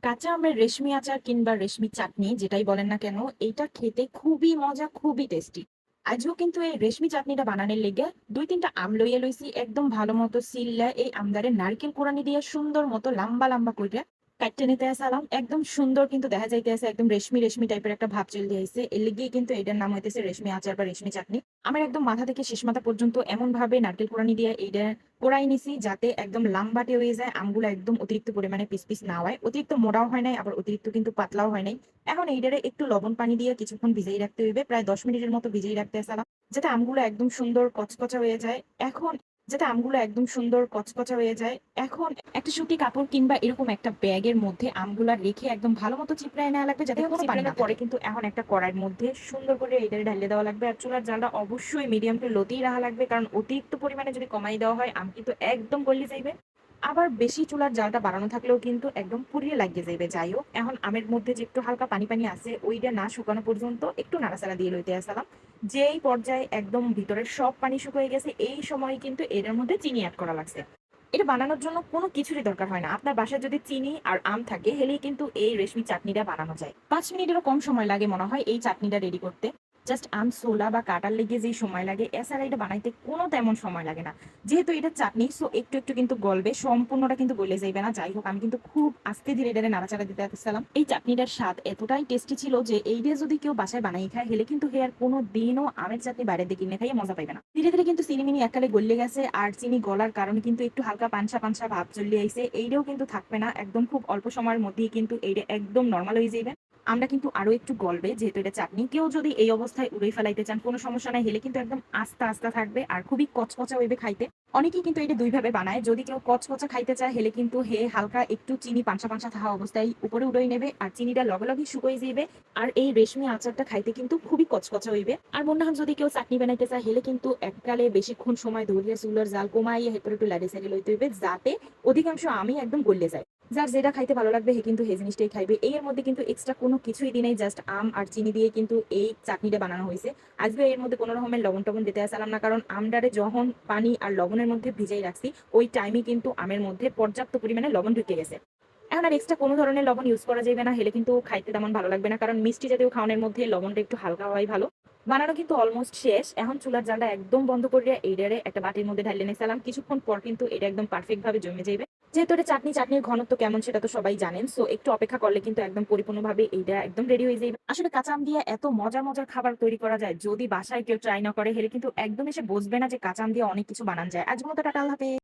কাঁচা আমের রেশমি আচার কিংবা রেশমি চাটনি যেটাই বলেন না কেন, এইটা খেতে খুবই মজা, খুবই টেস্টি। আজও কিন্তু এই রেশমি চাটনিটা বানানোর লেগে ২-৩টা আম লইয়া লইছি, একদম ভালো মতো সিললা এই আমদারে নারকেল কোরানি দিয়ে সুন্দর মতো লম্বা লম্বা কইরা কাইট্টা নিতে আসালাম। একদম সুন্দর কিন্তু দেখা যাইতেছে, একদম রেশমি রেশমি টাইপের একটা ভাব চলে আইছে। এর লেগেই কিন্তু এটার নাম হইতেছে রেশমি আচার বা রেশমি চাটনি। আমার একদম মাথা থেকে শেষ মাথা পর্যন্ত এমন ভাবে নারকেল কোরানি দিয়ে এইটা কোরাই নিছি যাতে একদম লাম্বাটে হয়ে যায়, আমগুলো একদম অতিরিক্ত পরিমাণে পিস পিস না হয়, অতিরিক্ত মোটাও হয় নাই, আবার অতিরিক্ত কিন্তু পাতলাও হয় নাই। এখন এইটারে একটু লবণ পানি দিয়ে কিছুক্ষণ ভিজিয়ে রাখতে হইবে, প্রায় ১০ মিনিটের মতো ভিজিয়ে রাখতে আসলাম, যাতে আমগুলো একদম সুন্দর কচকচা হয়ে যায়। এখন এখন একটা সুতি কাপড় কিংবা এরকম একটা ব্যাগের মধ্যে আমগুলা রেখে একদম ভালো মতো চিপড়ায় নেওয়া লাগবে, যাতে কোনো পানি না পরে। কিন্তু এখন একটা কড়াইয়ের মধ্যে সুন্দর করে এটারে ঢালিয়ে দেওয়া লাগবে, আর চুলার জালটা অবশ্যই মিডিয়াম টু লোতেই রাখা লাগবে, কারণ অতিরিক্ত পরিমাণে যদি কমাই দেওয়া হয় আম কিন্তু একদম গলে যাইবে। আবার বেশি চুলার জালটা বাড়ানো থাকলেও কিন্তু একদম পুড়িয়ে লাগিয়ে যাইবে। যাই হোক, এখন আমের মধ্যে যে একটু হালকা পানি পানি আছে ওইটা না শুকানো পর্যন্ত একটু নাড়াচাড়া দিয়ে লইতে আসলাম। যেই পর্যায়ে একদম ভিতরের সব পানি শুকিয়ে গেছে, এই সময় কিন্তু এটার মধ্যে চিনি অ্যাড করা লাগছে। এটা বানানোর জন্য কোনো কিছুরই দরকার হয় না, আপনার বাসায় যদি চিনি আর আম থাকে হেলেই কিন্তু এই রেশমি চাটনিটা বানানো যায়। ৫ মিনিটেরও কম সময় লাগে মনে হয় এই চাটনিটা রেডি করতে। জাস্ট আম সোলা বা কাটার লেগে যেই সময় লাগে, এছাড়া এটা বানাইতে কোনো তেমন সময় লাগে না। যেহেতু এটা চাটনি, সো একটু একটু কিন্তু গলবে, সম্পূর্ণটা কিন্তু গলে যাইবে না। যাই হোক, আমি কিন্তু খুব আস্তে ধীরে ধীরে নাড়াচাড়া দিতে আসছিলাম। এই চাটনিটার স্বাদ এতটাই টেস্টি ছিল যে এইটা যদি কেউ বাসায় বানাই খায় হেলে কিন্তু হে আর কোনো দিনও আমের চাটনি বাইরে দিয়ে কিনে খাইয়ে মজা পাইবে না। ধীরে ধীরে কিন্তু চিনি মিনি এককালে গলে গেছে, আর চিনি গলার কারণে কিন্তু একটু হালকা পানসা পানসা ভাব চলে আইছে। এইটাও কিন্তু থাকবে না, একদম খুব অল্প সময়ের মধ্যেই কিন্তু এইটা একদম নর্মাল হয়ে যাবে। আমরা কিন্তু আরো একটু গলবে, যেহেতু এটা চাটনি। কেউ যদি এই অবস্থায় উড়ে ফেলাইতে চান কোনো সমস্যা নাই, হেলে কিন্তু একদম আস্তা আস্তা থাকবে আর খুবই কচকচা হইবে খাইতে। অনেকেই কিন্তু এটা দুই ভাবে বানায়, যদি কেউ কচকচা খাইতে চায় হেলে কিন্তু হে হালকা একটু চিনি পানসা পানসা থাকা অবস্থায় উপরে উড়াই নেবে, আর চিনিটা লগে লগে শুকাই যাইবে। আর এই রেশমি আচারটা খাইতে কিন্তু খুবই কচকচা হইবে। আর মনে হয় যদি কেউ চাটনি বানাইতে চায় হেলে কিন্তু এককালে বেশিক্ষণ সময় ধরিয়া চুলার জাল কমাইয়া হেপরে একটু লাড়ি সাইডে লইতে হইবে, যাতে অধিকাংশ আমি একদম গলে যায়। যার যেটা খাইতে ভালো লাগবে হে কিন্তু এই জিনিসটাই খাইবে। এর মধ্যে কিন্তু এক্সট্রা কোনো কিছুই দিই নাই, জাস্ট আম আর চিনি দিয়ে কিন্তু এই চাটনিটা বানানো হয়েছে। আজকে এর মধ্যে কোনো রকমের লবণ টবণ দিতে আসলাম না, কারণ আমডারে যখন পানি আর লবণের মধ্যে ভিজাই রাখছি ওই টাইমে কিন্তু আমের মধ্যে পর্যাপ্ত পরিমাণে লবণ ঢুকে গেছে। এখন আর এক্সট্রা কোনো ধরনের লবণ ইউজ করা যাবে না, হেলে কিন্তু খাইতে তেমন ভালো লাগবে না, কারণ মিষ্টি জাতীয় খাওয়ানোর মধ্যে লবণটা একটু হালকা হওয়াই ভালো। বানানো কিন্তু অলমোস্ট শেষ। এখন চুলার জালটা একদম বন্ধ করিয়া এইটারে একটা বাটির মধ্যে ঢালিয়ে নিয়েছিলাম। কিছুক্ষণ পর কিন্তু এটা একদম পারফেক্ট ভাবে জমে যাবে। যেহেতু এটা চাটনি, চাটনির ঘনত্ব কেমন সেটা তো সবাই জানেন, সো একটু অপেক্ষা করলে কিন্তু একদম পরিপূর্ণভাবে এইটা একদম রেডি হয়ে যাবে। আসলে কাঁচা আম দিয়ে এত মজার মজার খাবার তৈরি করা যায়, যদি বাসায় কেউ ট্রাই না করে হেলে কিন্তু একদম এসে বুঝবে না যে কাঁচা আম দিয়ে অনেক কিছু বানানো যায়। আজকের মতো টাটা, আল্লাহ হাফেজ।